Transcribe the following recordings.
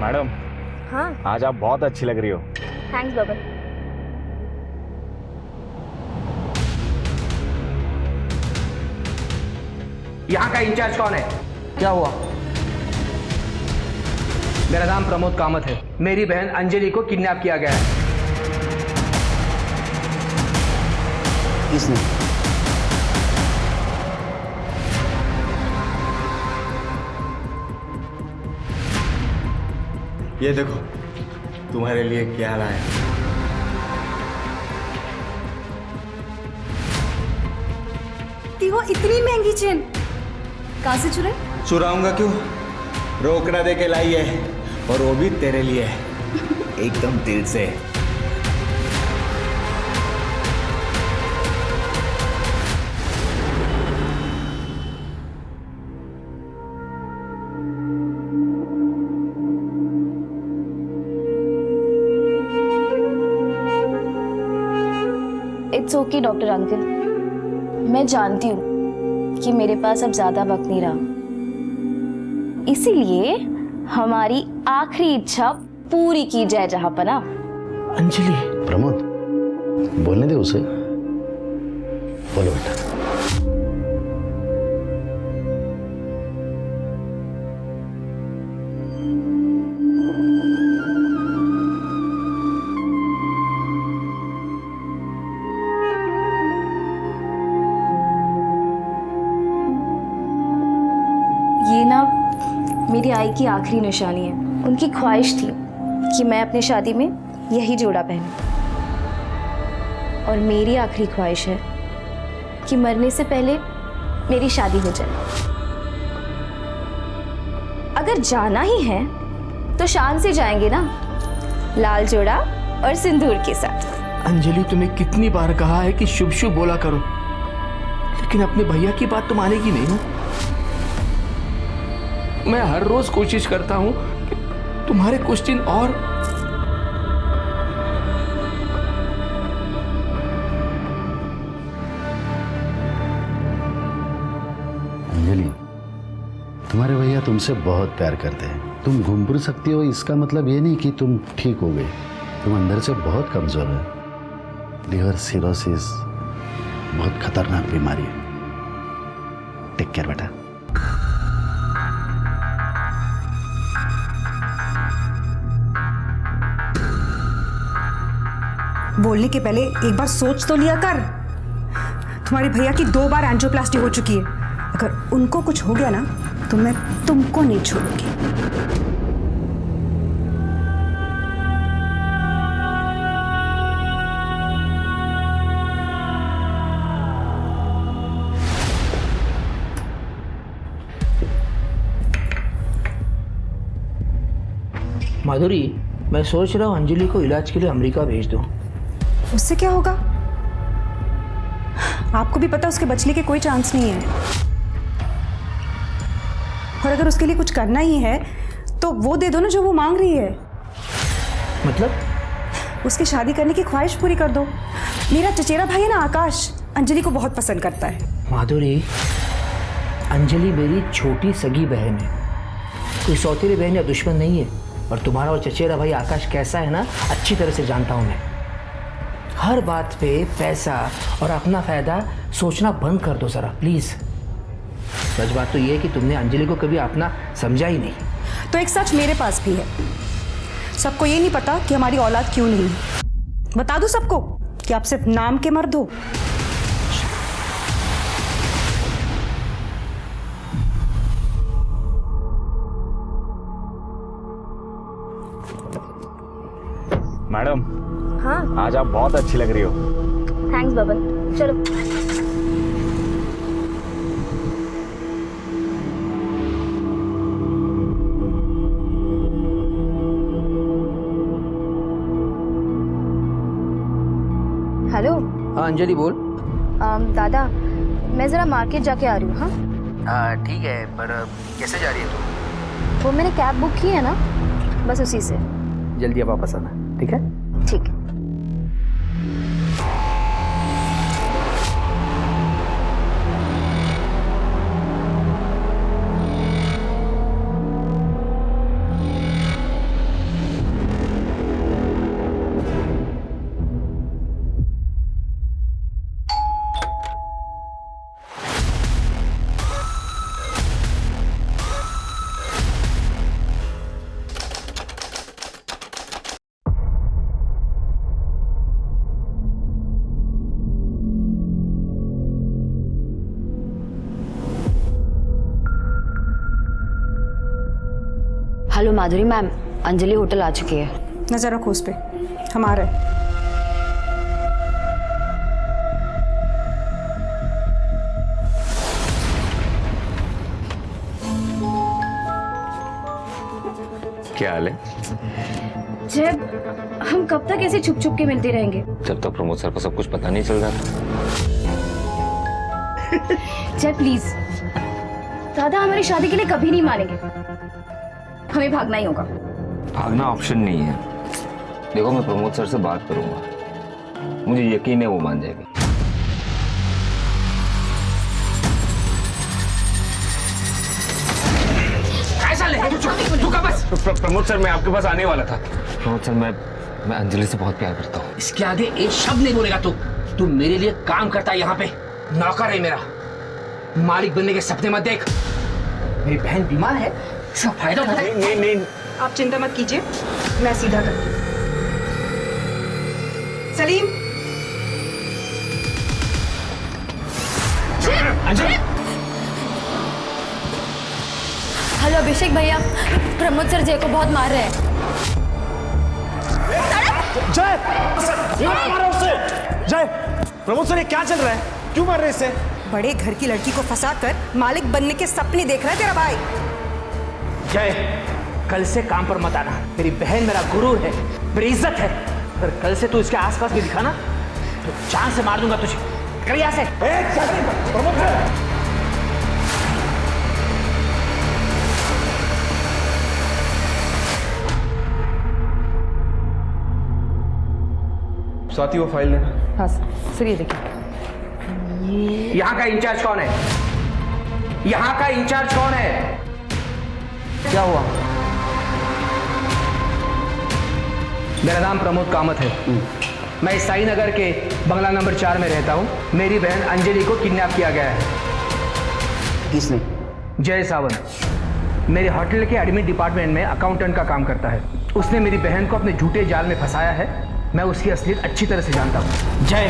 Madam, हाँ आज आप बहुत अच्छी लग रही हो। थैंक्स बबन। यहाँ का इंचार्ज कौन है? क्या हुआ? मेरा नाम प्रमोद कामत है। मेरी बहन अंजलि को किडनैप किया गया है। किसने? ये देखो तुम्हारे लिए क्या लाया। वो इतनी महंगी चेन कहाँ से चुराई? चुराऊंगा क्यों, रोकड़ा दे के लाई है, और वो भी तेरे लिए एकदम दिल से। इट्स ओके डॉक्टर अंकल, मैं जानती हूँ कि मेरे पास अब ज्यादा वक्त नहीं रहा, इसीलिए हमारी आखिरी इच्छा पूरी की जाए जहांपना। अंजलि। प्रमोद, बोलने दे उसे। बोलो बेटा। ये ना मेरी आई की आखिरी निशानी है। उनकी ख्वाहिश थी कि मैं अपनी शादी में यही जोड़ा पहनूं, और मेरी आखिरी ख्वाहिश है कि मरने से पहले मेरी शादी हो जाए। अगर जाना ही है तो शान से जाएंगे ना, लाल जोड़ा और सिंदूर के साथ। अंजलि, तुम्हें कितनी बार कहा है कि शुभ शुभ बोला करो, लेकिन अपने भैया की बात तो मानेगी नहीं ना। मैं हर रोज कोशिश करता हूं कि तुम्हारे कुछ दिन और। अंजलि, तुम्हारे भैया तुमसे बहुत प्यार करते हैं। तुम घूम फिर सकती हो, इसका मतलब ये नहीं कि तुम ठीक हो गए। तुम अंदर से बहुत कमजोर है। लिवर सिरोसिस बहुत खतरनाक बीमारी है। टेक केयर बेटा। बोलने के पहले एक बार सोच तो लिया कर। तुम्हारे भैया की 2 बार एंजियोप्लास्टी हो चुकी है। अगर उनको कुछ हो गया ना तो मैं तुमको नहीं छोड़ूंगी। माधुरी, मैं सोच रहा हूँ अंजलि को इलाज के लिए अमेरिका भेज दूँ। उससे क्या होगा? आपको भी पता उसके बचने के कोई चांस नहीं है। और अगर उसके लिए कुछ करना ही है तो वो दे दो ना जो वो मांग रही है। मतलब? उसकी शादी करने की ख्वाहिश पूरी कर दो। मेरा चचेरा भाई है ना आकाश, अंजलि को बहुत पसंद करता है। माधुरी, अंजलि मेरी छोटी सगी बहन है, कोई सौतेली बहन या दुश्मन नहीं है। और तुम्हारा और चचेरा भाई आकाश कैसा है ना, अच्छी तरह से जानता हूं मैं। हर बात पे पैसा और अपना फायदा सोचना बंद कर दो जरा प्लीज। सच बात तो ये है कि तुमने अंजलि को कभी अपना समझा ही नहीं। तो एक सच मेरे पास भी है। सबको ये नहीं पता कि हमारी औलाद क्यों नहीं है। बता दूं सबको कि आप सिर्फ नाम के मर्द हो। मैडम, हाँ आज आप बहुत अच्छी लग रही हो। थैंक्स बबन। चलो। हेलो। हाँ अंजलि बोल। दादा, मैं जरा मार्केट जाके आ रही हूँ। हाँ ठीक है, पर कैसे जा रही है तू? वो मैंने कैब बुक की है ना, बस उसी से। जल्दी अब वापस आना, ठीक है? ठीक है। हेलो माधुरी मैम, अंजलि होटल आ चुकी है। नजर रखो उस पे, हम आ रहे हैं। क्या हाल है? जय, हम कब तक ऐसे छुप छुप के मिलते रहेंगे? जब तक प्रमोद सर को सब कुछ पता नहीं चल जाता। जय प्लीज, दादा हमारी शादी के लिए कभी नहीं मानेंगे, हमें भागना ही होगा। भागना ऑप्शन नहीं है। देखो, मैं प्रमोद सर से बात करूंगा, मुझे यकीन है वो मान जाएगी। प्रमोद सर, मैं आपके पास आने वाला था। प्रमोद सर, मैं अंजलि से बहुत प्यार करता हूँ। इसके आगे एक शब्द नहीं बोलेगा तू मेरे लिए काम करता है यहाँ पे, नौकर है मेरा। मालिक बनने के सपने मत देख। मेरी बहन बीमार है, इसका फायदा उठा। नहीं, आप चिंता मत कीजिए, मैं सीधा करती हूँ। सलीम, हेलो अभिषेक भैया, प्रमोद सर जय को बहुत मार रहे हैं। जय, प्रमोद सर ये क्या चल रहा है? क्यों मार रहे इसे? बड़े घर की लड़की को फंसाकर मालिक बनने के सपने देख रहा है तेरा भाई। जय, कल से काम पर मत आना। मेरी बहन मेरा गुरु है, मेरी इज्जत है। अगर कल से तू इसके आसपास भी दिखा ना तो जान से मार दूंगा तुझे। कर यहाँ से। प्रमोद सर, साथी वो फाइल लेना। हाँ सर, ये देखिए। यहाँ का इंचार्ज कौन है? यहाँ का इंचार्ज कौन है? क्या हुआ? मेरा नाम प्रमोद कामत है। मैं साई नगर के बंगला नंबर 4 में रहता हूँ। मेरी बहन अंजलि को किडनैप किया गया है। किसने? जय सावंत मेरे होटल के एडमिन डिपार्टमेंट में अकाउंटेंट का काम करता है। उसने मेरी बहन को अपने झूठे जाल में फंसाया है। मैं उसकी असलियत अच्छी तरह से जानता हूँ। जय,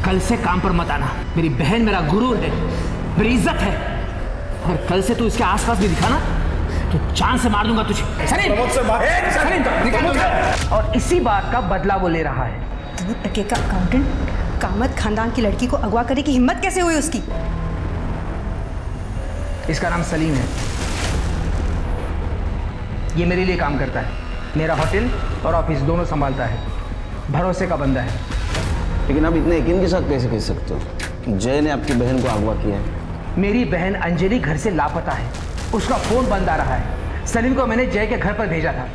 कल से काम पर मत आना। मेरी बहन मेरा गुरु है, मेरी इज्जत है। और कल से तू इसके आसपास भी दिखा ना तो जान से मार दूंगा तुझे। और इसी बात का बदला वो ले रहा है। 2 टके का अकाउंटेंट कामत खानदान की लड़की को अगवा करने की हिम्मत कैसे हुई उसकी? इसका नाम सलीम है। ये मेरे लिए काम करता है। मेरा होटल और ऑफिस दोनों संभालता है। भरोसे का बंदा है। लेकिन आप इतने यकीन के साथ कैसे कह सकते हो कि जय ने आपकी बहन को अगवा किया है? मेरी बहन अंजलि घर से लापता है, उसका फोन बंद आ रहा है। सलीम को मैंने जय के घर पर भेजा था।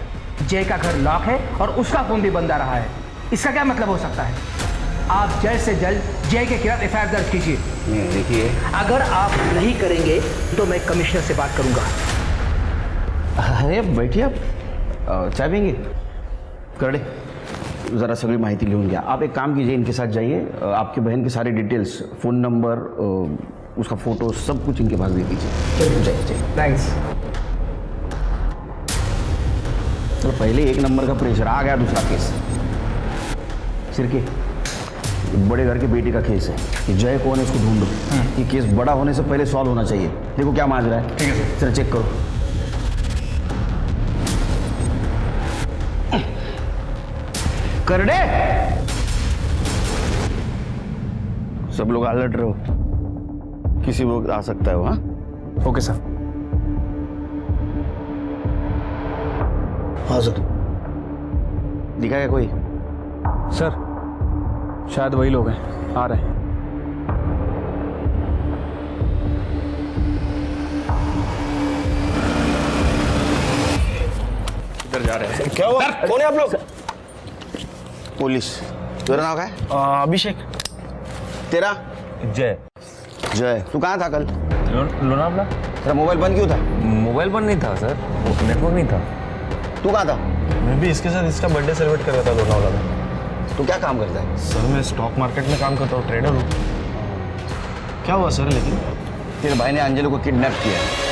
जय का घर लॉक है और उसका फोन भी बंद आ रहा है। इसका क्या मतलब हो सकता है? आप जल्द से जल्द जय के खिलाफ एफआईआर दर्ज कीजिए। देखिए, अगर आप नहीं करेंगे तो मैं कमिश्नर से बात करूंगा। अरे बैठिए, आप चाय पिएंगे? करडे, ज़रा सगळी माहिती लिहून घ्या। आप एक काम कीजिए, इनके साथ जाइए। आपकी बहन की सारी डिटेल्स, फ़ोन नंबर, उसका फ़ोटो, सब कुछ इनके पास दे दीजिए। जाइए। थैंक्स। तो पहले 1 नंबर का प्रेशर आ गया। दूसरा केस सिरके, बड़े घर के बेटे का केस है कि जय कौन है, उसको ढूंढो। ये केस बड़ा होने से पहले सॉल्व होना चाहिए। देखो क्या मांग रहा है। ठीक है सर, चेक करो। करडे, सब लोग अलर्ट रहो, किसी वक्त आ सकता है वो। हाँ, ओके सर। हाँ सर। दिखा क्या कोई? सर शायद वही लोग हैं, आ रहे हैं। इधर जा रहे हैं। क्या हुआ? कौन है आप लोग? पुलिस। तेरा नाम क्या है? अभिषेक। तेरा? जय। जय। तू कहाँ था कल? लोनावला। तेरा मोबाइल बंद क्यों था? मोबाइल बंद नहीं था सर, नेटवर्क नहीं था। तू कहाँ था? मैं भी इसके साथ इसका बर्थडे सेलिब्रेट कर रहा था लोनावला में। तू क्या काम करता है? सर मैं स्टॉक मार्केट में काम करता हूँ, ट्रेडर हूँ। क्या हुआ सर? लेकिन तेरे भाई ने अंजलि को किडनैप किया है।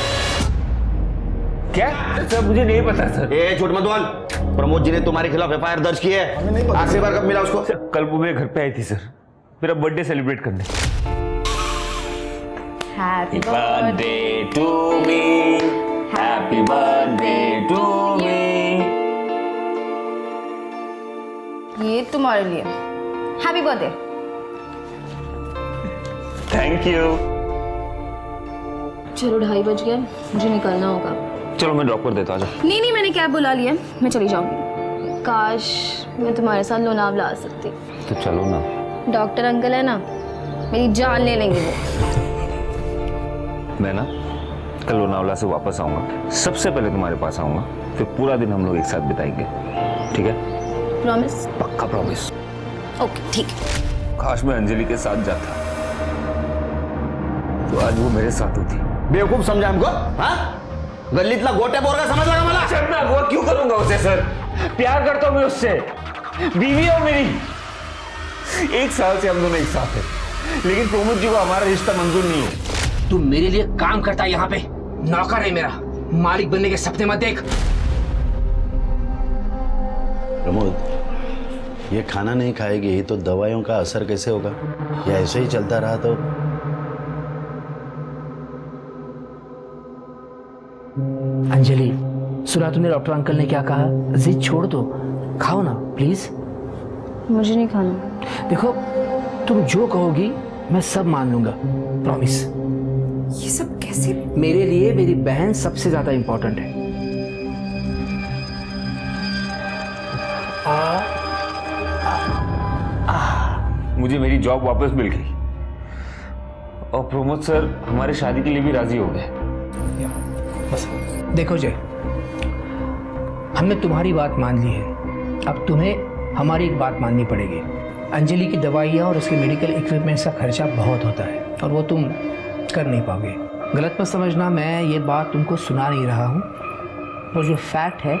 क्या सर? मुझे नहीं पता सर। ए छोट मत बोल। प्रमोद जी ने तुम्हारे खिलाफ एफआईआर दर्ज की है। आखिरी बार कब मिला उसको? कल वो मेरे घर पे आई थी सर, मेरा बर्थडे सेलिब्रेट करने। Happy birthday to me, happy birthday to me, तुम्हारे लिए। Happy birthday. Thank you. चलो 2:30 बज गए, मुझे निकलना होगा। चलो मैं ड्रॉप कर देता हूँ। आजा। नहीं, मैंने कैब बुला लिया, मैं चली जाऊंगी। काश मैं तुम्हारे साथ लोनावला आ सकती। तो चलो ना। डॉक्टर अंकल है ना, मेरी जान ले लेंगे वो। मैं ना कल लोनावला से वापस आऊंगा, सबसे पहले तुम्हारे पास आऊंगा, फिर पूरा दिन हम लोग एक साथ बिताएंगे, ठीक है? प्रॉमिस? पक्का प्रॉमिस। ओके ठीक है। काश मैं अंजलि के साथ जाता तो आज वो मेरे साथ होती। बेवकूफ समझा हमको? हाँ, गल्लीतला गोट्या पोरगा समजला का मला? सर मैं अगवा क्यों करूंगा उसे सर? प्यार करता हूं मैं उससे, बीवी है मेरी। 1 साल से हम दोनों एक साथ हैं, लेकिन प्रमोद जी को हमारा रिश्ता मंजूर नहीं है। तू मेरे लिए काम करता है यहाँ पे, नौकर है मेरा, मालिक बनने के सपने मत देख। प्रमोद, ये खाना नहीं खाएगी तो दवाइयों का असर कैसे होगा? या ऐसे ही चलता रहा तो? अंजलि, सुना तूने डॉक्टर अंकल ने क्या कहा? जिद छोड़ दो, खाओ ना प्लीज। मुझे नहीं खाना। देखो, तुम जो कहोगी मैं सब मान लूंगा, प्रॉमिस। ये सब कैसे? मेरे लिए मेरी बहन सबसे ज्यादा इंपॉर्टेंट है। मुझे मेरी जॉब वापस मिल गई और प्रमोद सर हमारे शादी के लिए भी राजी हो गए। बस देखो जय, हमने तुम्हारी बात मान ली है, अब तुम्हें हमारी एक बात माननी पड़ेगी। अंजलि की दवाइयाँ और उसके मेडिकल इक्विपमेंट्स का खर्चा बहुत होता है और वो तुम कर नहीं पाओगे। गलत मत समझना, मैं ये बात तुमको सुना नहीं रहा हूँ, और जो फैक्ट है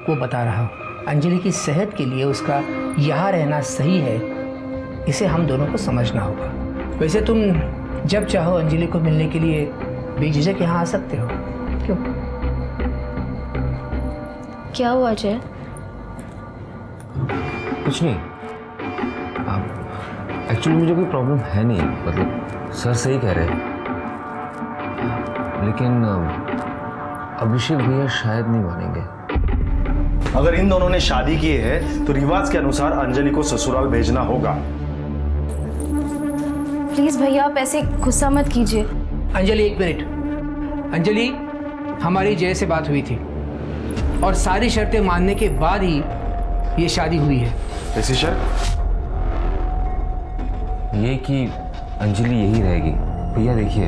वो बता रहा हूँ। अंजलि की सेहत के लिए उसका यहाँ रहना सही है, इसे हम दोनों को समझना होगा। वैसे तुम जब चाहो अंजलि को मिलने के लिए बेझिझक यहाँ आ सकते हो। क्यों? क्या हुआ जय? कुछ नहीं, एक्चुअली मुझे कोई प्रॉब्लम है नहीं, मतलब सर सही कह रहे हैं, लेकिन अभिषेक भैया शायद नहीं मानेंगे। अगर इन दोनों ने शादी की है तो रिवाज के अनुसार अंजलि को ससुराल भेजना होगा। प्लीज भैया, आप ऐसे गुस्सा मत कीजिए। अंजलि एक मिनट। अंजलि, हमारी जय से बात हुई थी और सारी शर्तें मानने के बाद ही ये शादी हुई है। ऐसी शर्त? ये कि अंजलि यही रहेगी। भैया देखिए,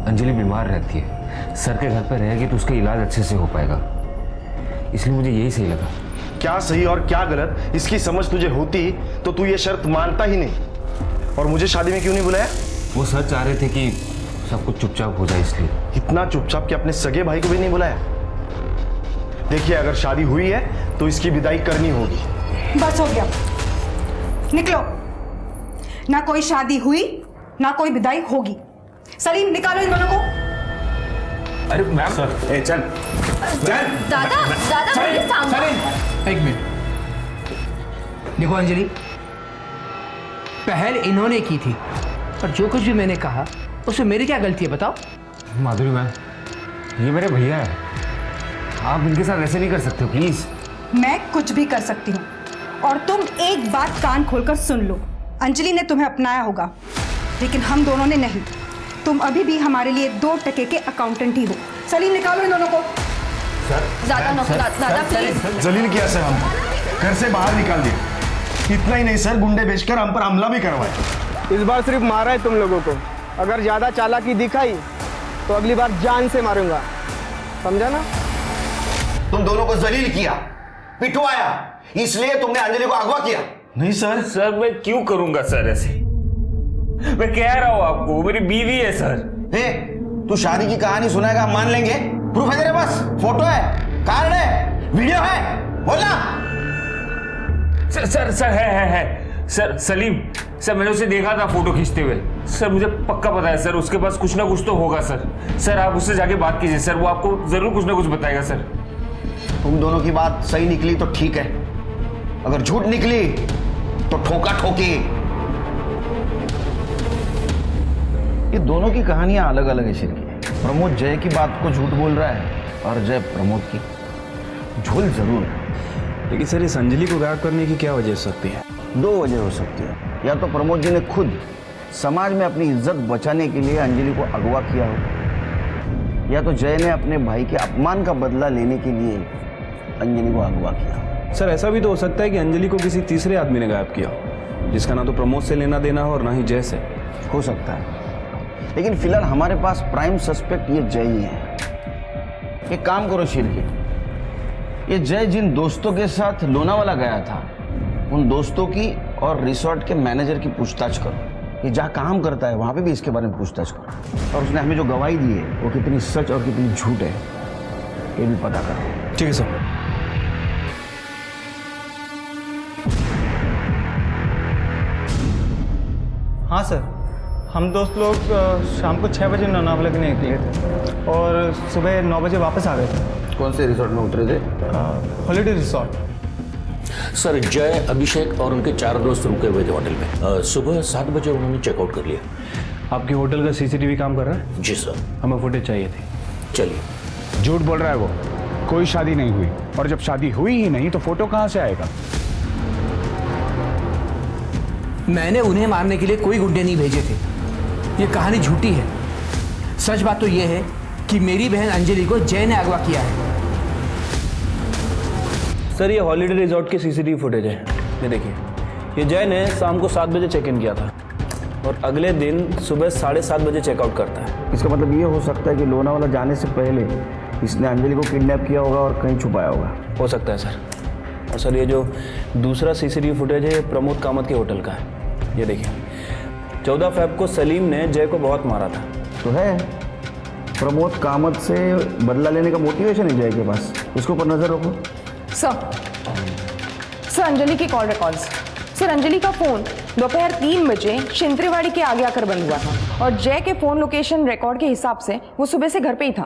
अंजलि बीमार रहती है, सर के घर पर रहेगी तो उसका इलाज अच्छे से हो पाएगा, इसलिए मुझे यही सही लगा। क्या सही और क्या गलत इसकी समझ तुझे होती तो तू ये शर्त मानता ही नहीं। और मुझे शादी में क्यों नहीं बुलाया? वो सर चाह रहे थे कि सब कुछ चुपचाप हो जाए, इसलिए। इतना चुपचाप कि अपने सगे भाई को भी नहीं बुलाया? देखिए, अगर शादी हुई है तो इसकी विदाई करनी होगी। बस हो गया, निकलो। ना कोई शादी हुई ना कोई विदाई होगी। सलीम, निकालो इन दोनों को। अरे मैम सर, चल दादा मुझे सांभो। एक मिनट, देखो अंजलि, पहल इन्होंने की थी और जो कुछ भी मैंने कहा उसमें मेरी क्या गलती है बताओ? माधुरी मैम, ये मेरे भैया है, आप इनके साथ ऐसे नहीं कर सकते प्लीज। मैं कुछ भी कर सकती हूँ और तुम एक बात कान खोलकर सुन लो। अंजलि ने तुम्हें अपनाया होगा लेकिन हम दोनों ने नहीं। तुम अभी भी हमारे लिए 2 टके के अकाउंटेंट ही हो। सलीम, निकालो इन दोनों को। दादा प्लीज। जलील किया सर, हम घर से बाहर निकाल दिए। इतना ही नहीं सर, गुंडे बेचकर हम पर हमला भी करवाए। इस बार सिर्फ मारा है तुम लोगों को, अगर ज्यादा चालाकी दिखाई तो अगली बार जान से मारूंगा, समझा ना? तुम दोनों को जलील किया, पिटवाया, इसलिए तुमने अंजलि को अगवा किया। नहीं सर। सर मैं क्यों करूंगा सर ऐसे? मैं कह रहा हूं आपको, वो मेरी बीवी है सर। तू शादी की कहानी सुनाएगा, हम मान लेंगे। प्रूफ है तेरे पास? फोटो है, कार्ड है, वीडियो है, बोलना। सर है सर। सलीम सर, मैंने उसे देखा था फोटो खींचते हुए। सर मुझे पक्का पता है सर, उसके पास कुछ ना कुछ तो होगा सर। सर आप उससे जाके बात कीजिए सर, वो आपको जरूर कुछ ना कुछ बताएगा सर। तुम दोनों की बात सही निकली तो ठीक है, अगर झूठ निकली तो ठोका ठोकी। ये दोनों की कहानियां अलग अलग है शिर की। प्रमोद जय की बात को झूठ बोल रहा है और जय प्रमोद की। झोल जरूर है, लेकिन सर इस अंजलि को गायब करने की क्या वजह हो सकती है? दो वजह हो सकती है। या तो प्रमोद जी ने खुद समाज में अपनी इज्जत बचाने के लिए अंजलि को अगवा किया हो, या तो जय ने अपने भाई के अपमान का बदला लेने के लिए अंजलि को अगवा किया। सर ऐसा भी तो हो सकता है कि अंजलि को किसी तीसरे आदमी ने गायब किया हो, जिसका ना तो प्रमोद से लेना देना हो और ना ही जय से। हो सकता है, लेकिन फिलहाल हमारे पास प्राइम सस्पेक्ट ये जय ही है। एक काम करो शिरके, ये जय जिन दोस्तों के साथ लोनावाला गया था उन दोस्तों की और रिसोर्ट के मैनेजर की पूछताछ करो। ये जहाँ काम करता है वहाँ पे भी इसके बारे में पूछताछ करो, और उसने हमें जो गवाही दी है वो कितनी सच और कितनी झूठ है ये भी पता करो। ठीक है सर। हाँ सर, हम दोस्त लोग शाम को 6 बजे लोनावला के लिए निकले थे और सुबह 9 बजे वापस आ गए थे। कौन से रिसोर्ट में उतरे थे? Holiday resort. सर जय, अभिषेक और उनके 4 दोस्त रुके हुए थे होटल में। सुबह 7 बजे उन्होंने चेकआउट कर लिया। आपके होटल का सीसीटीवी काम कर रहा है? जी सर। हमें फुटेज चाहिए थी। चलिए। झूठ बोल रहा है वो, कोई शादी नहीं हुई, और जब शादी हुई ही नहीं तो फोटो कहाँ से आएगा? मैंने उन्हें मारने के लिए कोई गुंडे नहीं भेजे थे। ये कहानी झूठी है। सच बात तो ये है कि मेरी बहन अंजलि को जय ने अगवा किया है। सर ये हॉलीडे रिजॉर्ट की सीसीटीवी फुटेज है, ये देखिए। ये जय ने शाम को 7 बजे चेक इन किया था और अगले दिन सुबह 7:30 बजे चेकआउट करता है। इसका मतलब ये हो सकता है कि लोनावाला जाने से पहले इसने अंजलि को किडनैप किया होगा और कहीं छुपाया होगा। हो सकता है सर। और सर ये जो दूसरा सीसीटीवी फुटेज है ये प्रमोद कामत के होटल का है, ये देखिए। 14 फ़रवरी को सलीम ने जय को बहुत मारा था। तो है, प्रमोद कामत से बदला लेने का मोटिवेशन है जय के पास, उसके ऊपर नजर रखो। सर अंजलि के कॉल रिकॉर्ड्स। सर अंजलि का फोन दोपहर 3 बजे शिंत्रेवाड़ी के आगे आकर बंद हुआ था और जय के फोन लोकेशन रिकॉर्ड के हिसाब से वो सुबह से घर पे ही था,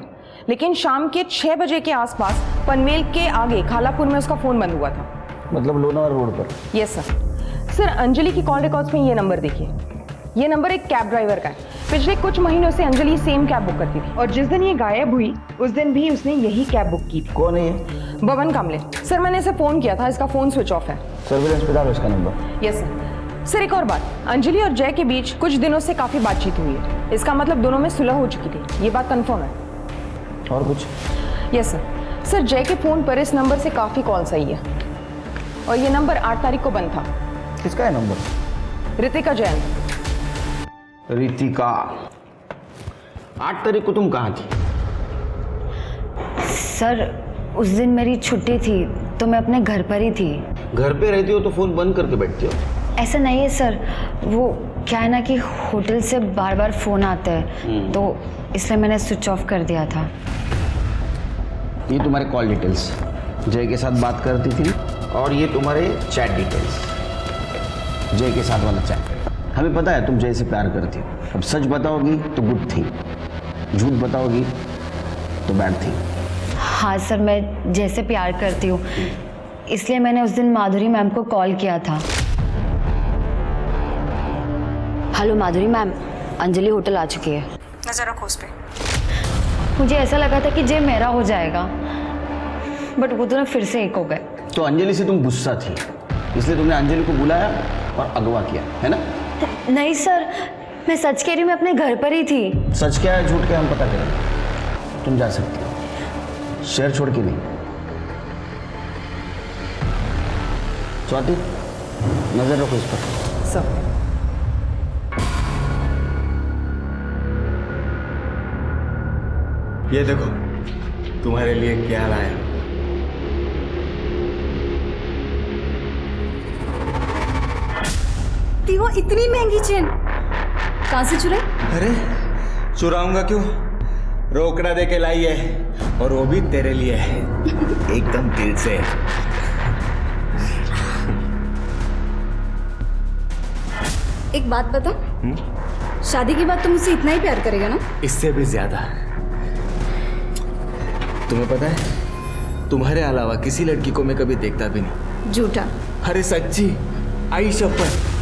लेकिन शाम के 6 बजे के आसपास पनवेल के आगे खालापुर में उसका फोन बंद हुआ था। मतलब लोनावाला रोड पर? Yes sir. सर अंजलि की कॉल रिकॉर्ड्स में ये नंबर देखिए। ये नंबर एक कैब ड्राइवर का है। पिछले कुछ महीनों से अंजलि सेम कैब बुक करती थी और जिस दिन ये गायब हुई उस दिन भी उसने यही कैब बुक की थी। कौन है ये? बबन कामले। सर मैंने इसे फोन किया था, इसका फोन स्विच ऑफ है। सर्विलेंस पे डालो इसका नंबर। Yes sir. सर एक और बात, अंजलि और जय के बीच कुछ दिनों से काफी बातचीत हुई है। इसका मतलब दोनों में सुलह हो चुकी थी, ये बात कंफर्म है। और कुछ? Yes sir. सर जय के फोन पर इस नंबर से काफी कॉल्स आई है और ये नंबर 8 तारीख को बंद था। किसका है नंबर? रितिका जैन। रितिका, 8 तारीख को तुम कहाँ थी? सर उस दिन मेरी छुट्टी थी तो मैं अपने घर पर ही थी। घर पे रहती हो तो फोन बंद करके बैठती हो? ऐसा नहीं है सर, वो क्या है ना कि होटल से बार बार फोन आता है तो इसलिए मैंने स्विच ऑफ कर दिया था। ये तुम्हारे कॉल डिटेल्स, जय के साथ बात करती थी, और ये तुम्हारे चैट डिटेल्स, जय के साथ वाला चैट। हमें पता है तुम जय से प्यार करती हो। अब सच बताओगी तो गुड थी, झूठ बताओगी तो बैड थी। हाँ सर, मैं जय से प्यार करती हूँ, इसलिए मैंने उस दिन माधुरी मैम को कॉल किया था। हेलो माधुरी मैम, अंजलि होटल आ चुकी है। नजर रखो उस पे। मुझे ऐसा लगा था कि जय मेरा हो जाएगा, बट वो तो ना फिर से एक हो गए। तो अंजलि से तुम गुस्सा थी, इसलिए तुमने अंजलि को बुलाया और अगवा किया, है ना? नहीं सर, मैं सच कह रही हूँ, मैं अपने घर पर ही थी। सच क्या है झूठ क्या हम पता करेंगे। तुम जा सकती हो, शहर छोड़ के नहीं। स्वाति, नजर रखो इस पर। सर ये देखो तुम्हारे लिए क्या लाया। वो इतनी महंगी चेन कहाँ से चुराई? अरे चुराऊंगा क्यों, रोकड़ा दे के लाई है, और वो भी तेरे लिए है, एकदम दिल से। एक बात बता, शादी के बाद तुम मुझसे इतना ही प्यार करेगा ना? इससे भी ज्यादा। तुम्हें पता है तुम्हारे अलावा किसी लड़की को मैं कभी देखता भी नहीं। झूठा। अरे सच्ची, आई शपथ।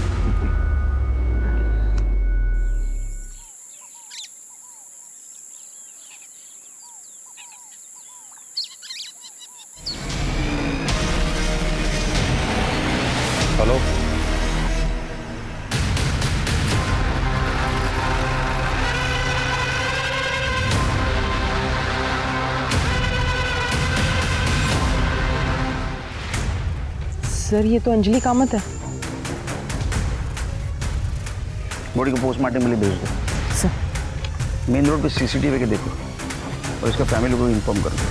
हेलो सर ये तो अंजलि कामत है। बॉडी को पोस्टमार्टम के लिए भेज दो। सर मेन रोड पे सीसीटीवी के देखो और इसका फैमिली को इन्फॉर्म कर दो।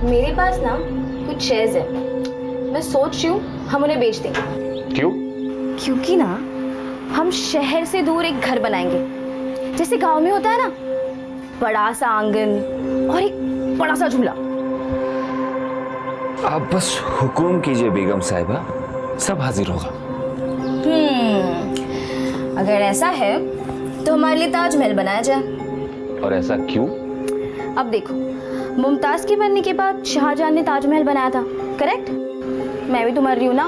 मेरे पास ना कुछ शेयर्स है, मैं सोच रही हूँ हम उन्हें बेच दें। क्यों? क्योंकि ना हम शहर से दूर एक घर बनाएंगे, जैसे गांव में होता है ना, बड़ा सा आंगन और एक बड़ा सा झूला। आप बस हुकुम कीजिए बेगम साहिबा, सब हाजिर होगा। अगर ऐसा है तो हमारे लिए ताजमहल बनाया जाए। और ऐसा क्यों? अब देखो, मुमताज के बनने के बाद शाहजहां ने ताजमहल बनाया था, करेक्ट? मैं भी तो मर रही हूं ना,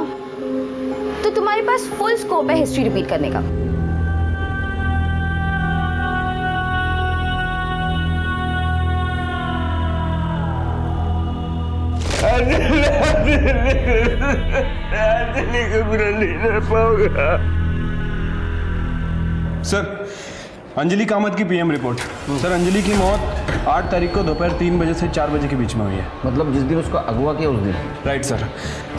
तो तुम्हारे पास फुल स्कोप है हिस्ट्री रिपीट करने का। अंजलि को बुरा नहीं रह पाऊंगा। सर अंजलि कामत की पीएम रिपोर्ट। सर अंजलि की मौत 8 तारीख को दोपहर 3 बजे से 4 बजे के बीच में हुई है। मतलब जिस दिन उसको अगवा किया उस दिन? Right sir.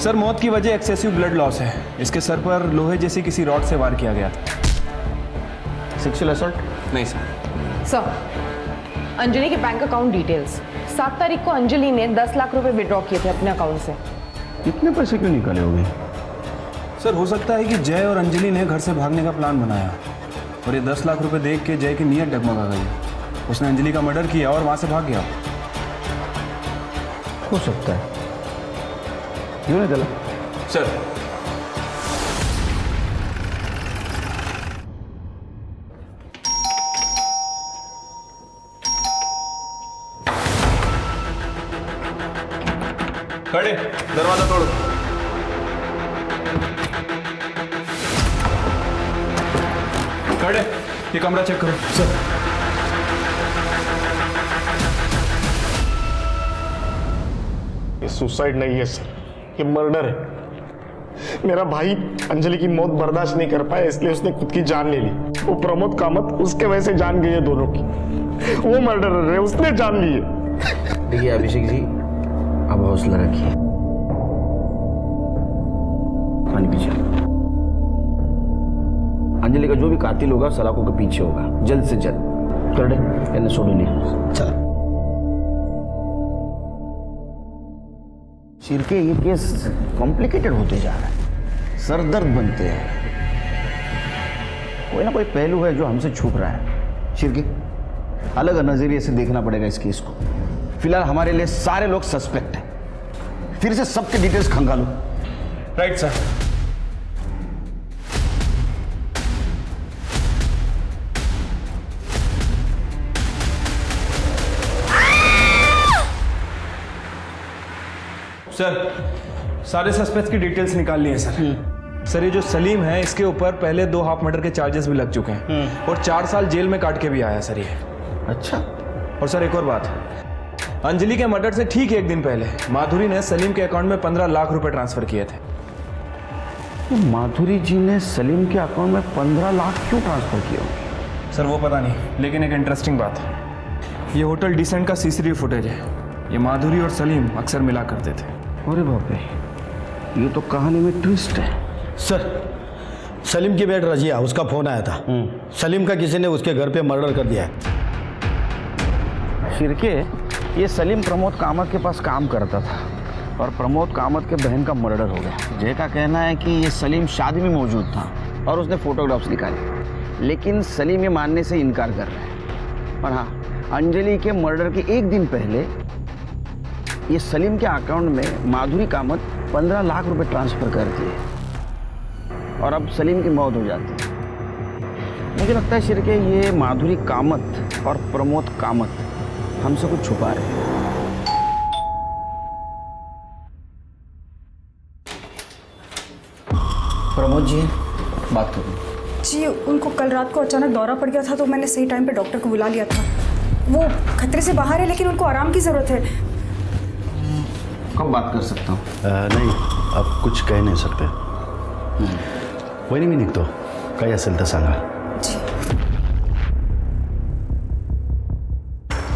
सर मौत की वजह एक्सेसिव ब्लड लॉस है। इसके सर पर लोहे जैसी किसी रॉड से वार किया गया था। Sexual assault? नहीं सर। सर अंजलि के बैंक अकाउंट डिटेल्स, 7 तारीख को अंजलि ने 10 लाख रुपए विड्रॉ किए थे अपने अकाउंट से। इतने पैसे क्यों निकाले होंगे? सर हो सकता है कि जय और अंजलि ने घर से भागने का प्लान बनाया और ये 10 लाख रुपए देख के जय की नीयत डगमगा गई। उसने अंजलि का मर्डर किया और वहां से भाग गया। हो सकता है। क्यों नहीं चला? सर खड़े, दरवाजा तोड़ो। खड़े, ये कमरा चेक करो। सर ये सुसाइड नहीं है सर, ये मर्डर है। मेरा भाई अंजलि की मौत बर्दाश्त नहीं कर पाया, इसलिए उसने खुद की जान ले ली। वो प्रमोद कामत उसके वजह से जान गई है दोनों की। वो मर्डरर है, उसने जान ली है। देखिए अभिषेक जी, अब हौसला रखिए, पानी पीछे। अंजलि का जो भी कातिल होगा सलाखों के पीछे होगा, जल्द से जल्द। कर दे, सोने लिया। चल शिरके, ये केस कॉम्प्लिकेटेड होते जा रहा है, सरदर्द बनते हैं। कोई ना कोई पहलू है जो हमसे छुप रहा है। शिरके, अलग नजरिए से देखना पड़ेगा इस केस को। फिलहाल हमारे लिए सारे लोग सस्पेक्ट हैं। फिर से सबके डिटेल्स खंगालो। Right sir. सर सारे सस्पेक्ट्स की डिटेल्स निकाल लिए सर। सर ये जो सलीम है, इसके ऊपर पहले 2 हाफ मर्डर के चार्जेस भी लग चुके हैं और 4 साल जेल में काट के भी आया सर ये। अच्छा। और सर एक और बात, अंजलि के मर्डर से ठीक 1 दिन पहले माधुरी ने सलीम के अकाउंट में 15 लाख रुपए ट्रांसफर किए थे। तो माधुरी जी ने सलीम के अकाउंट में 15 लाख क्यों ट्रांसफर किए होंगे? सर वो पता नहीं, लेकिन एक इंटरेस्टिंग बात है, ये होटल डिसेंट का सीसीटीवी फुटेज है। ये माधुरी और सलीम अक्सर मिला करते थे। अरे बाप रे, ये तो कहानी में ट्विस्ट है। सर सलीम की बेट रजिया, उसका फोन आया था। सलीम का किसी ने उसके घर पे मर्डर कर दिया है। शिरके, ये सलीम प्रमोद कामत के पास काम करता था और प्रमोद कामत के बहन का मर्डर हो गया। जय का कहना है कि ये सलीम शादी में मौजूद था और उसने फोटोग्राफ्स निकाले, लेकिन सलीम ये मानने से इनकार कर रहा है। और हाँ, अंजलि के मर्डर के 1 दिन पहले ये सलीम के अकाउंट में माधुरी कामत 15 लाख रुपए ट्रांसफर कर दिए और अब सलीम की मौत हो जाती है। मुझे लगता है शिरके, ये माधुरी कामत और प्रमोद कामत हमसे कुछ छुपा रहे हैं। प्रमोद जी बात करो। जी उनको कल रात को अचानक दौरा पड़ गया था, तो मैंने सही टाइम पे डॉक्टर को बुला लिया था। वो खतरे से बाहर है, लेकिन उनको आराम की ज़रूरत है। कब बात कर सकता हूँ? नहीं, अब कुछ कह नहीं सकते. वहिनी मी निघतो. काही असेल तर सांगा.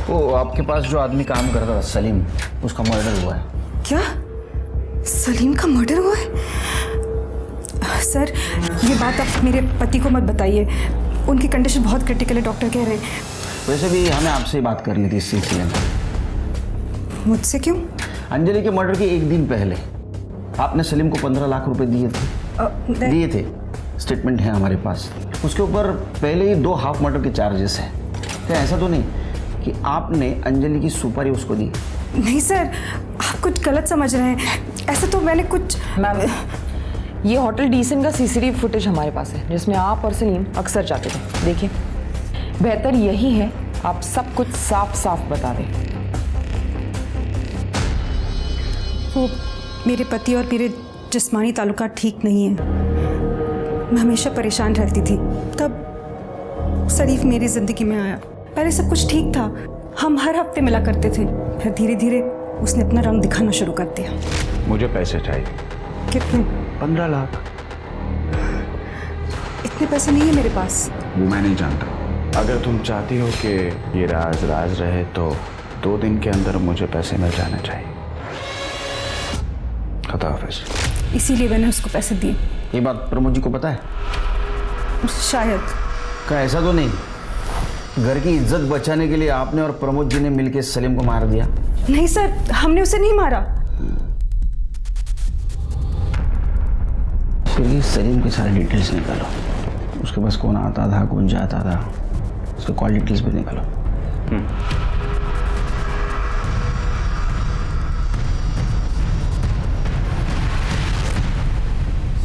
वो आपके पास जो आदमी काम करता था सलीम, उसका मर्डर हुआ है. क्या सलीम का मर्डर हुआ है? सर ये बात आप मेरे पति को मत बताइए. उनकी कंडीशन बहुत क्रिटिकल है, डॉक्टर कह रहे हैं. वैसे भी हमें आपसे ही बात करनी थी इस सिलसिले में. मुझसे क्यों? अंजलि के मर्डर के एक दिन पहले आपने सलीम को 15 लाख रुपए दिए थे. स्टेटमेंट है हमारे पास. उसके ऊपर पहले ही 2 हाफ मर्डर के चार्जेस हैं. क्या ऐसा तो नहीं कि आपने अंजलि की सुपारी उसको दी? नहीं सर, आप कुछ गलत समझ रहे हैं. ऐसा तो मैंने कुछ. मैम, ये होटल डीसेंट का सीसीटीवी फुटेज हमारे पास है जिसमें आप और सलीम अक्सर जाते थे. देखिए, बेहतर यही है आप सब कुछ साफ साफ बता दें. वो मेरे पति और मेरे जिस्मानी ताल्लुकात ठीक नहीं है. मैं हमेशा परेशान रहती थी. तब शरीफ मेरी ज़िंदगी में आया. पहले सब कुछ ठीक था, हम हर हफ्ते मिला करते थे. फिर धीरे धीरे उसने अपना रंग दिखाना शुरू कर दिया. मुझे पैसे चाहिए. कितने? 15 लाख. इतने पैसे नहीं है मेरे पास. वो मैं नहीं जानता. अगर तुम चाहती हो कि ये राज राज रहे तो 2 दिन के अंदर मुझे पैसे मिल जाने चाहिए. खुदा हाफिज. इसीलिए मैंने उसको पैसे दिए. ये बात प्रमोद जी को पता है? शायद. क्या ऐसा तो नहीं घर की इज्जत बचाने के लिए आपने और प्रमोद जी ने मिलकर सलीम को मार दिया? नहीं सर, हमने उसे नहीं मारा. फिर सलीम की सारी डिटेल्स निकालो. उसके पास कौन आता था, कौन जाता था, उसके कॉल डिटेल्स भी निकालो.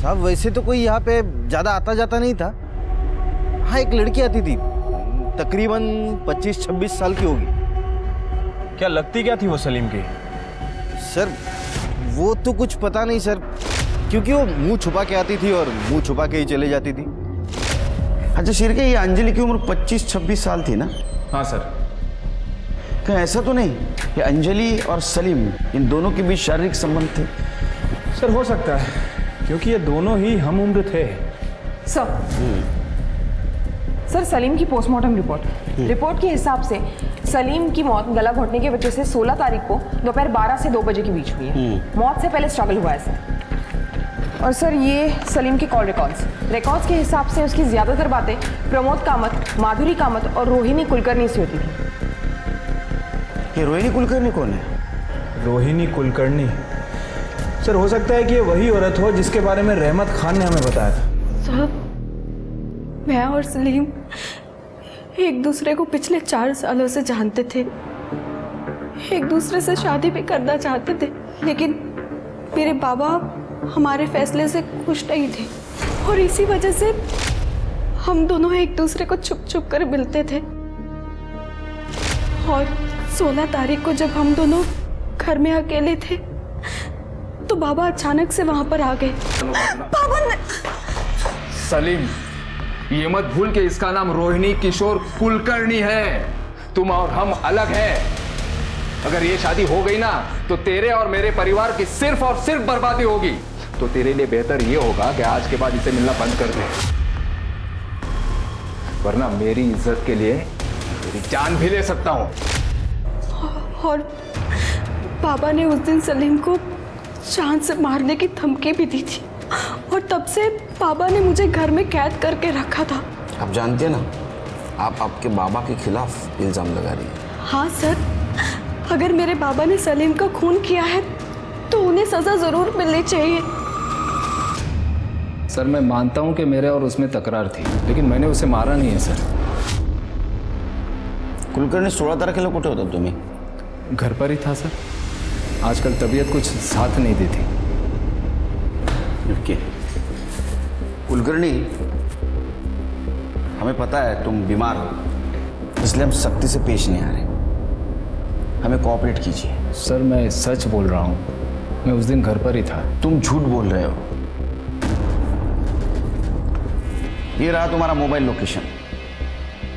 साहब वैसे तो कोई यहाँ पे ज़्यादा आता जाता नहीं था. हाँ, एक लड़की आती थी, तकरीबन 25-26 साल की होगी. क्या लगती क्या थी वो सलीम की? सर वो तो कुछ पता नहीं सर, क्योंकि वो मुंह छुपा के आती थी और मुंह छुपा के ही चले जाती थी. अच्छा शिरके, ये अंजलि की उम्र 25-26 साल थी ना? हाँ सर. क्या ऐसा तो नहीं कि अंजलि और सलीम इन दोनों के बीच शारीरिक संबंध थे? सर हो सकता है, क्योंकि ये दोनों ही हम उम्र थे. सर सलीम की पोस्टमार्टम रिपोर्ट के हिसाब से सलीम की मौत गला घोटने की वजह से 16 तारीख को दोपहर 12 से 2 बजे के बीच हुई है. मौत से पहले स्ट्रगल हुआ है सर. और सर ये सलीम के कॉल रिकॉर्ड्स के हिसाब से उसकी ज़्यादातर बातें प्रमोद कामत, माधुरी कामत और रोहिणी कुलकर्णी से होती थी. ये रोहिणी कुलकर्णी कौन है? रोहिणी कुलकर्णी सर हो सकता है कि ये वही औरत हो जिसके बारे में रहमत खान ने हमें बताया था. साहब, मैं और सलीम एक दूसरे को पिछले 4 सालों से जानते थे. एक दूसरे से शादी भी करना चाहते थे, लेकिन मेरे बाबा हमारे फैसले से खुश नहीं थे और इसी वजह से हम दोनों एक दूसरे को छुप छुप कर मिलते थे. और 16 तारीख को जब हम दोनों घर में अकेले थे तो बाबा अचानक से वहां पर आ गए. बाबा ने... सलीम, ये मत भूल कि इसका नाम रोहिणी किशोर कुलकर्णी है. तुम और हम अलग हैं. अगर ये शादी हो गई ना तो तेरे और मेरे परिवार की सिर्फ और सिर्फ बर्बादी होगी. तो तेरे लिए बेहतर ये होगा कि आज के बाद इसे मिलना बंद कर दे, वरना मेरी इज्जत के लिए तेरी जान भी ले सकता हूं. और बाबा ने उस दिन सलीम को जान से मारने की धमकी भी दी थी और तब से बाबा ने मुझे घर में कैद करके रखा था. आप जानते हैं ना, आप आपके बाबा के खिलाफ इल्जाम लगा रही हैं. हाँ सर, अगर मेरे बाबा ने सलीम का खून किया है तो उन्हें सजा जरूर मिलनी चाहिए. सर मैं मानता हूं कि मेरे और उसमें तकरार थी, लेकिन मैंने उसे मारा नहीं है सर. कुलकर्णी 16 तारखेला कुठे होता तुम्ही? घर पर ही था सर. आजकल तबीयत कुछ साथ नहीं देती. ओके कुलकर्णी, हमें पता है तुम बीमार हो, इसलिए हम सख्ती से पेश नहीं आ रहे. हमें कोऑपरेट कीजिए. सर मैं सच बोल रहा हूँ, मैं उस दिन घर पर ही था. तुम झूठ बोल रहे हो. ये रहा तुम्हारा मोबाइल लोकेशन.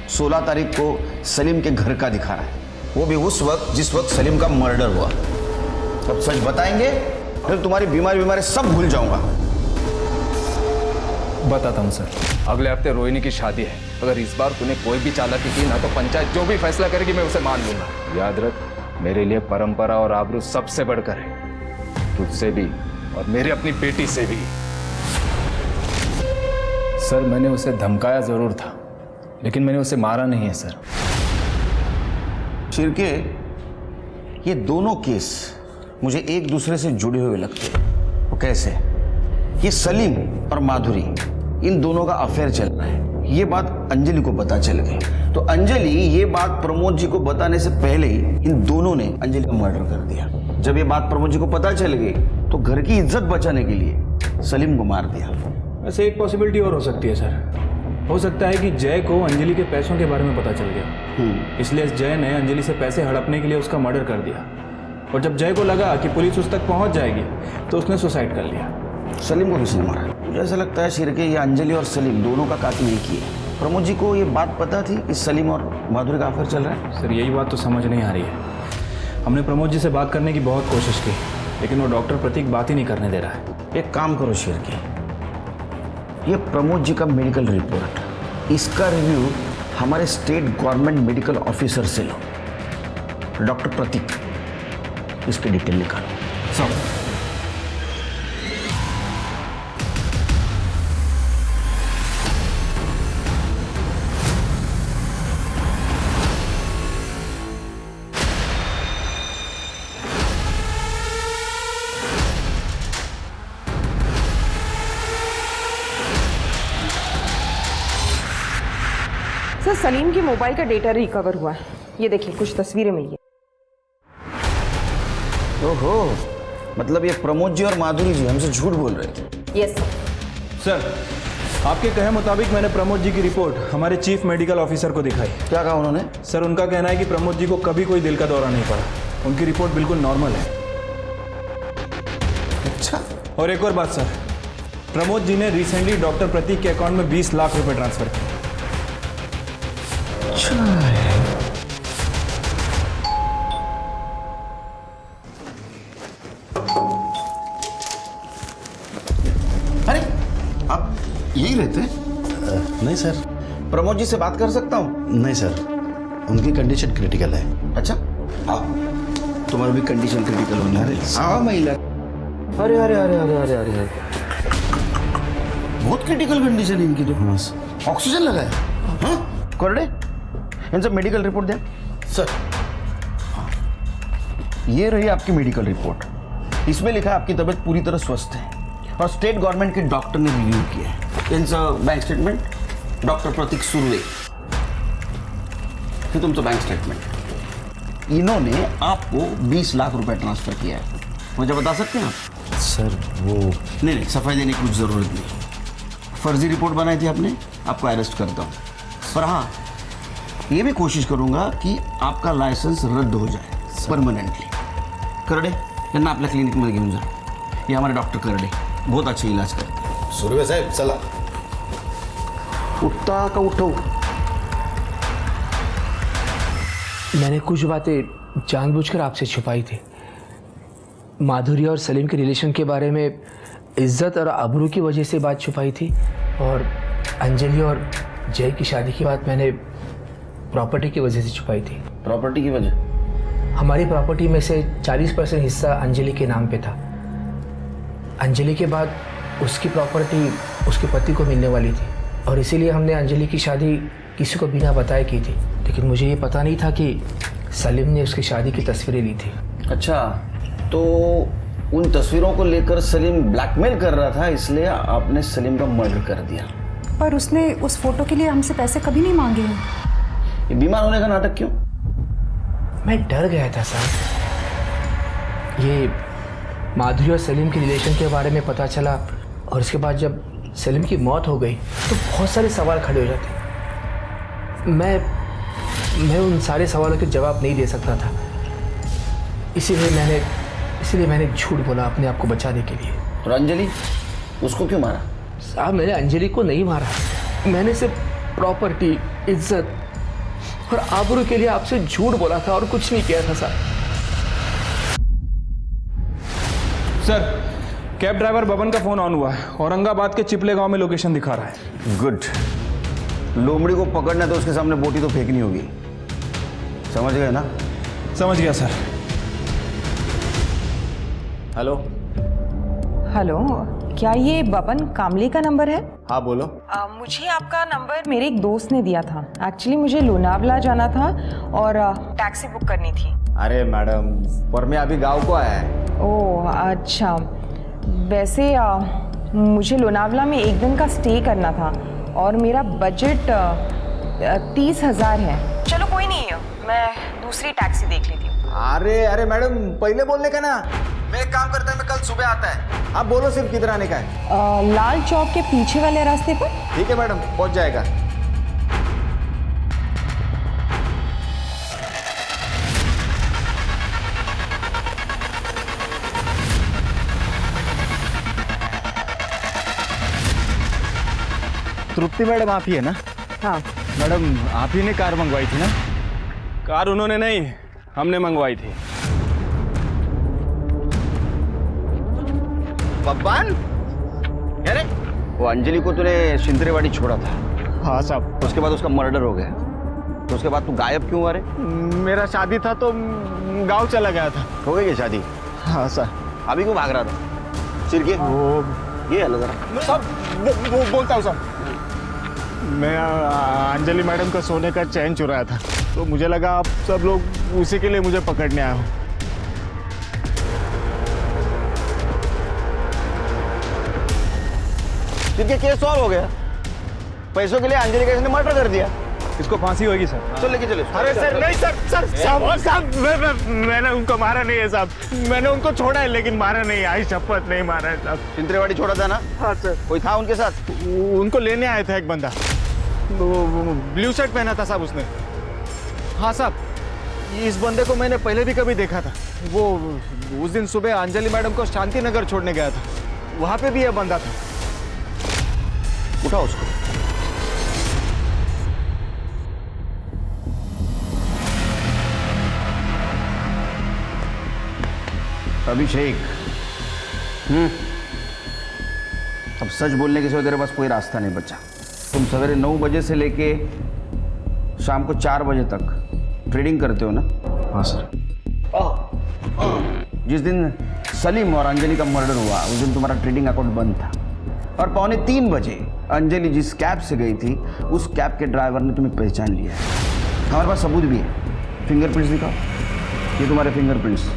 16 तारीख को सलीम के घर का दिखा रहा है, वो भी उस वक्त जिस वक्त सलीम का मर्डर हुआ. अब सच बताएंगे फिर तुम्हारी बीमारी सब भूल जाऊंगा। बताता हूँ सर, अगले हफ्ते रोहिणी की शादी है। अगर इस बार तूने कोई भी चालाकी की ना तो पंचायत जो भी फैसला करेगी मैं उसे मान लूंगा। याद रख, मेरे लिए परंपरा और आबरू सबसे बढ़कर है, तुझसे भी और मेरी अपनी बेटी से भी। सर मैंने उसे धमकाया जरूर था, लेकिन मैंने उसे मारा नहीं है सर। शिरके, ये दोनों केस मुझे एक दूसरे से जुड़े हुए लगते हैं। वो कैसे? ये सलीम और माधुरी, इन दोनों का अफेयर चल रहा है। ये बात अंजलि को पता चल गई, तो अंजलि ये बात प्रमोद जी को बताने से पहले ही इन दोनों ने अंजलि का मर्डर कर दिया। जब ये बात प्रमोद जी को पता चल गई तो घर की इज्जत बचाने के लिए सलीम को मार दिया। वैसे एक पॉसिबिलिटी और हो सकती है सर। हो सकता है कि जय को अंजलि के पैसों के बारे में पता चल गया, इसलिए जय ने अंजलि से पैसे हड़पने के लिए उसका मर्डर कर दिया। और जब जय को लगा कि पुलिस उस तक पहुंच जाएगी तो उसने सुसाइड कर लिया। सलीम को किसने मारा? मुझे ऐसा लगता है शिरके, ये अंजलि और सलीम दोनों का कातिल नहीं किए। प्रमोद जी को ये बात पता थी कि सलीम और माधुरी का अफेयर चल रहा है? सर यही बात तो समझ नहीं आ रही है। हमने प्रमोद जी से बात करने की बहुत कोशिश की, लेकिन वो डॉक्टर प्रतीक बात ही नहीं करने दे रहा है। एक काम करो शिरके, ये प्रमोद जी का मेडिकल रिपोर्ट, इसका रिव्यू हमारे स्टेट गवर्नमेंट मेडिकल ऑफिसर से लो। डॉक्टर प्रतीक, इसकी डिटेल निकालो सब। सर सलीम की मोबाइल का डेटा रिकवर हुआ है, ये देखिए कुछ तस्वीरें मिली है। ओहो, मतलब ये प्रमोद जी और माधुरी जी हमसे झूठ बोल रहे थे। यस सर, आपके कहे मुताबिक मैंने प्रमोद जी की रिपोर्ट हमारे चीफ मेडिकल ऑफिसर को दिखाई। क्या कहा उन्होंने? सर उनका कहना है कि प्रमोद जी को कभी कोई दिल का दौरा नहीं पड़ा, उनकी रिपोर्ट बिल्कुल नॉर्मल है। अच्छा। और एक और बात सर, प्रमोद जी ने रिसेंटली डॉक्टर प्रतीक के अकाउंट में 20 लाख रुपए ट्रांसफर किए। अरे आप यही रहते हैं? नहीं सर। प्रमोद जी से बात कर सकता हूँ? नहीं सर, उनकी कंडीशन क्रिटिकल है। अच्छा, आओ, तुम्हारी भी कंडीशन क्रिटिकल होना है। आओ महिला। अरे अरे अरे अरे अरे अरे अरे, बहुत क्रिटिकल कंडीशन है इनकी तो। ऑक्सीजन लगा है? हाँ कोरडे, इनसे मेडिकल रिपोर्ट दे सर। ये रही आपकी मेडिकल रिपोर्ट, इसमें लिखा है आपकी तबीयत पूरी तरह स्वस्थ है और स्टेट गवर्नमेंट के डॉक्टर ने रिव्यू किया है। इनका बैंक स्टेटमेंट, डॉक्टर प्रतीक सुर्वे, फिर तुम तो बैंक स्टेटमेंट। इन्होंने आपको 20 लाख रुपए ट्रांसफर किया है। मुझे बता सकते हैं आप? सर वो नहीं, सफाई देने की कुछ जरूरत नहीं। फर्जी रिपोर्ट बनाई थी आपने, आपको अरेस्ट करता हूँ। पर हाँ, ये भी कोशिश करूंगा कि आपका लाइसेंस रद्द हो जाए परमानेंटली। करडे, यांना आपल्या क्लिनिकमध्ये घेऊन जा। ये हमारे डॉक्टर करडे बहुत अच्छे इलाज करते हैं। सुर्वे साहेब चला। उठता का उठो। मैंने कुछ बातें जानबूझकर आपसे छुपाई थी। माधुरी और सलीम के रिलेशन के बारे में इज्जत और आबरू की वजह से बात छुपाई थी, और अंजलि और जय की शादी की बात मैंने प्रॉपर्टी की वजह से छुपाई थी। प्रॉपर्टी की वजह? हमारी प्रॉपर्टी में से 40% हिस्सा अंजलि के नाम पे था। अंजलि के बाद उसकी प्रॉपर्टी उसके पति को मिलने वाली थी, और इसीलिए हमने अंजलि की शादी किसी को बिना बताए की थी। लेकिन मुझे ये पता नहीं था कि सलीम ने उसकी शादी की तस्वीरें ली थी। अच्छा, तो उन तस्वीरों को लेकर सलीम ब्लैकमेल कर रहा था, इसलिए आपने सलीम का मर्डर कर दिया। पर उसने उस फोटो के लिए हमसे पैसे कभी नहीं मांगे हैं। ये बीमार होने का नाटक क्यों? मैं डर गया था साहब। ये माधुरी और सलीम के रिलेशन के बारे में पता चला, और उसके बाद जब सलीम की मौत हो गई तो बहुत सारे सवाल खड़े हो जाते। मैं उन सारे सवालों के जवाब नहीं दे सकता था, इसीलिए मैंने झूठ बोला अपने आप को बचाने के लिए। और अंजलि, उसको क्यों मारा? साहब मैंने अंजलि को नहीं मारा, मैंने सिर्फ प्रॉपर्टी, इज्जत और आबरू के लिए आपसे झूठ बोला था और कुछ नहीं किया था साहब। सर, कैब ड्राइवर बबन का फोन ऑन हुआ है। औरंगाबाद के चिपले गांव में लोकेशन दिखा रहा है। गुड। लोमड़ी को पकड़ना है तो उसके सामने बोटी तो फेंकनी होगी, समझ गए ना? समझ गया सर। हेलो। हेलो, क्या ये बबन कामली का नंबर है? हाँ बोलो। मुझे आपका नंबर मेरे एक दोस्त ने दिया था। एक्चुअली मुझे लोनावला जाना था और टैक्सी बुक करनी थी। अरे मैडम, पर मैं अभी गांव को आया है। ओह अच्छा। वैसे मुझे लोनावला में एक दिन का स्टे करना था और मेरा बजट 30,000 है। चलो कोई नहीं, मैं दूसरी टैक्सी देख लेती हूँ। अरे मैडम, पहले बोलने का ना। मैं एक काम करता है, मैं कल सुबह आता है। आप बोलो सिर्फ किधर आने का है। लाल चौक के पीछे वाले रास्ते पर। ठीक है मैडम, पहुंच जाएगा। तृप्ति मैडम आप ही है ना? हाँ मैडम, आप ही ने कार मंगवाई थी ना? कार उन्होंने नहीं, हमने मंगवाई थी। पप्पान, अरे वो अंजलि को तूने शिंद्रेवाड़ी छोड़ा था। हाँ साहब। उसके बाद उसका मर्डर हो गया, तो उसके बाद तू गायब क्यों हुआ रे? मेरा शादी था तो गांव चला गया था। हो गई क्या शादी? हाँ सर। अभी क्यों भाग रहा था? सिर के ये है जरा। सब वो बोलता हूँ सर। मैं अंजलि मैडम का सोने का चैन चुराया था, तो मुझे लगा आप सब लोग उसी के लिए मुझे पकड़ने आए हो। सिर केस सॉल्व हो गया। पैसों के लिए अंजलि का इसने मर्डर कर दिया। इसको फांसी होगी सर। चल लेके चले। अरे सर नहीं सर, साहब मैंने उनको मारा नहीं है साहब। मैंने उनको छोड़ा है लेकिन मारा नहीं। आई शपथ नहीं मारा है साहब। शिंद्रेवाड़ी छोड़ा था ना? हाँ सर। कोई था उनके साथ? उनको लेने आया था एक बंदा, ब्लू शर्ट पहना था साहब उसने। हाँ साहब, इस बंदे को मैंने पहले भी कभी देखा था। वो उस दिन सुबह अंजलि मैडम को शांति नगर छोड़ने गया था, वहां पे भी यह बंदा था। उठाओ उसको। अभिषेक, अब सच बोलने के सिवा तेरे पास कोई रास्ता नहीं बचा। तुम सवेरे 9 बजे से लेके शाम को 4 बजे तक ट्रेडिंग करते हो ना? हाँ सर। जिस दिन सलीम और अंजलि का मर्डर हुआ उस दिन तुम्हारा ट्रेडिंग अकाउंट बंद था, और 2:45 बजे अंजलि जिस कैब से गई थी उस कैब के ड्राइवर ने तुम्हें पहचान लिया है। हमारे पास सबूत भी है। फिंगरप्रिंट्स दिखाओ। ये तुम्हारे फिंगरप्रिंट्स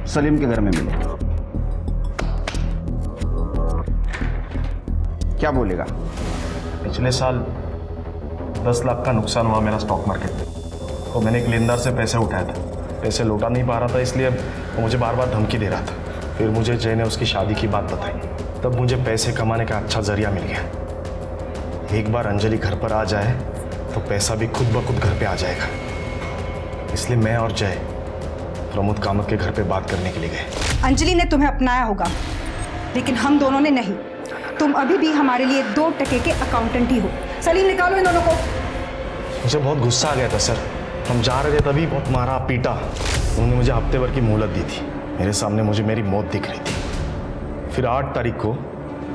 सलीम के घर में मिले। क्या बोलेगा? पिछले साल 10 लाख का नुकसान हुआ मेरा स्टॉक मार्केट में, तो मैंने एक लेनदार से पैसे उठाए थे। पैसे लौटा नहीं पा रहा था, इसलिए वो मुझे बार बार धमकी दे रहा था। फिर मुझे जय ने उसकी शादी की बात बताई, तब मुझे पैसे कमाने का अच्छा जरिया मिल गया। एक बार अंजलि घर पर आ जाए तो पैसा भी खुद ब खुद घर पे आ जाएगा। इसलिए मैं और जय प्रमोद कामत के घर पे बात करने के लिए गए। अंजलि ने तुम्हें अपनाया होगा, लेकिन हम दोनों ने नहीं। तुम अभी भी हमारे लिए 2 टके के अकाउंटेंट ही हो। सलीम, निकालो इन दोनों को। मुझे बहुत गुस्सा आ गया था सर। हम जा रहे थे तभी बहुत मारा पीटा। उन्होंने मुझे हफ्ते भर की मोहलत दी थी। मेरे सामने मुझे मेरी मौत दिख रही थी। फिर 8 तारीख को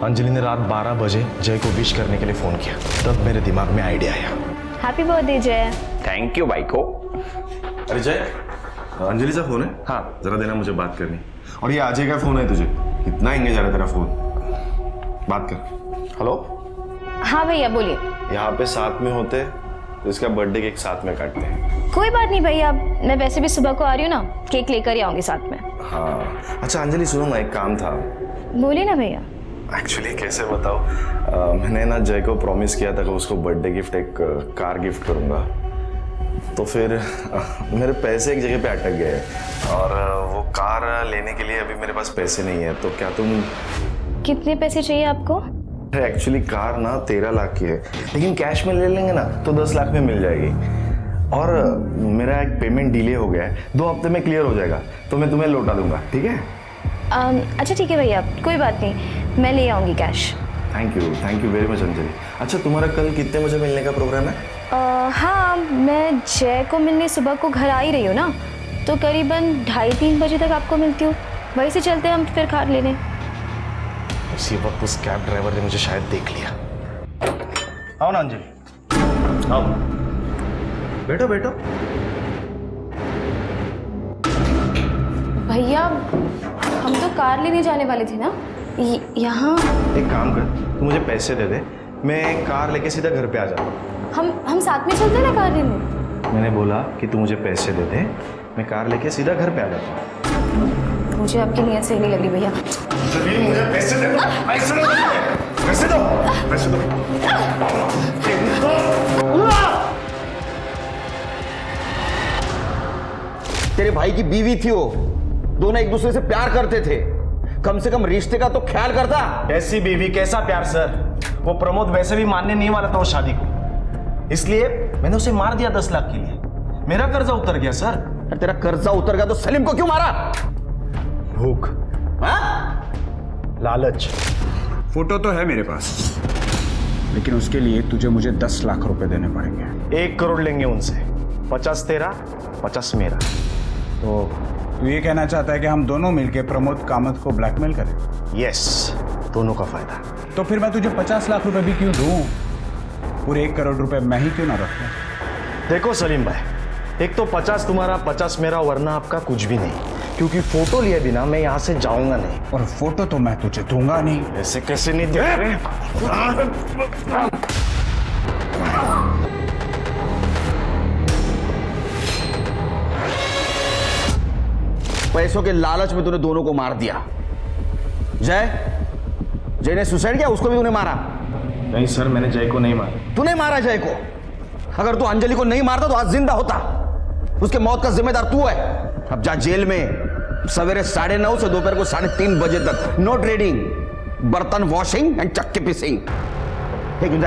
अंजलि ने रात 12 बजे जय को विश करने के लिए फ़ोन किया। तब मेरे दिमाग में आइडिया आया। हैप्पी बर्थडे जय। थैंक यू भाई को। अरे जय, अंजलि से फोन है? हाँ। जरा देना, मुझे बात करनी। और ये अजय का फोन है तुझे? कितना एंगेज आ रहा है तेरा फोन। बात कर। हेलो। हाँ भैया बोलिए। यहाँ पे साथ में होते तो इसका बर्थडे केक साथ में काटते हैं। कोई बात नहीं भैया, मैं वैसे भी सुबह को आ रही हूँ ना, केक लेकर ही आऊंगी साथ में। हाँ अच्छा अंजलि, सुनो ना, एक काम था। बोलिए ना भैया। एक्चुअली कैसे बताओ, मैंने ना जय को प्रॉमिस किया था कि उसको बर्थडे गिफ्ट एक कार गिफ्ट करूँगा। तो फिर मेरे पैसे एक जगह पे अटक गए और वो कार लेने के लिए अभी मेरे पास पैसे नहीं है। तो क्या तुम... कितने पैसे चाहिए आपको? एक्चुअली कार ना 13 लाख की है, लेकिन कैश में ले लेंगे ना तो 10 लाख में मिल जाएगी। और मेरा एक पेमेंट डिले हो गया है, 2 हफ्ते में क्लियर हो जाएगा, तो मैं तुम्हें लौटा दूंगा। ठीक है? अच्छा ठीक है भैया, कोई बात नहीं, मैं ले आऊँगी cash. Thank you very much Anjali. अच्छा तुम्हारा कल कितने बजे मिलने का प्रोग्राम है? हाँ, मैं जय को मिलने सुबह को घर आ ही रही हूँ ना, तो करीबन 2:30-3 बजे तक आपको मिलती हूँ। वहीं से चलते हैं हम फिर कार लेने। उसी वक्त उस कैब ड्राइवर ने मुझे शायद देख लिया। आओ ना अंजलि, आओ, बैठो बैठो। भैया हम तो कार लेने जाने वाले थे ना, यहाँ। एक काम कर, तू मुझे पैसे दे दे, मैं कार लेके सीधा घर पे आ जाता हूँ। हम साथ में चलते हैं ना कार लेने। मैंने बोला कि तू मुझे पैसे दे दे, मैं कार लेके सीधा घर पे आ जाता हूँ। मुझे आपकी नीयत सही नहीं लग रही भैया। मुझे पैसे दे दो, पैसे दो, पैसे दो, पैसे दो। तेरे भाई की बीवी थी वो, दोनों एक दूसरे से प्यार करते थे, कम से कम रिश्ते का तो ख्याल करता। कैसी बीवी कैसा प्यार सर, वो प्रमोद वैसे भी मानने नहीं वाला था वो शादी को, इसलिए मैंने उसे मार दिया 10 लाख के लिए। मेरा कर्जा उतर गया सर। तेरा कर्जा उतर गया तो सलीम को क्यों मारा? भूख, लालच। फोटो तो है मेरे पास, लेकिन उसके लिए तुझे मुझे 10 लाख रुपए देने पड़ेंगे। 1 करोड़ लेंगे उनसे, 50 तेरा 50 मेरा। तो तू ये कहना चाहता है कि हम दोनों मिलकर प्रमोद कामत को ब्लैकमेल करें? यस, दोनों का फायदा। तो फिर मैं तुझे 50 लाख रुपए भी क्यों दूं? पूरे 1 करोड़ रुपए मैं ही क्यों ना रखूं? देखो सलीम भाई, एक तो 50 तुम्हारा 50 मेरा, वरना आपका कुछ भी नहीं, क्योंकि फोटो लिए बिना मैं यहाँ से जाऊंगा नहीं। और फोटो तो मैं तुझे दूंगा नहीं। ऐसे कैसे नहीं दे? पैसों के लालच में तूने दोनों को मार दिया। जय ने सुसाइड किया, उसको भी तूने मारा? नहीं सर, मैंने जय को नहीं मारा। तूने मारा जय को? अगर तू अंजलि को नहीं मारता तो आज जिंदा होता। उसके मौत का जिम्मेदार तू है। अब जा जेल में, सवेरे 9:30 से दोपहर को 3:30 बजे तक। नो ट्रेडिंग, बर्तन वॉशिंग एंड चक्के पिसिंग। एक मिनट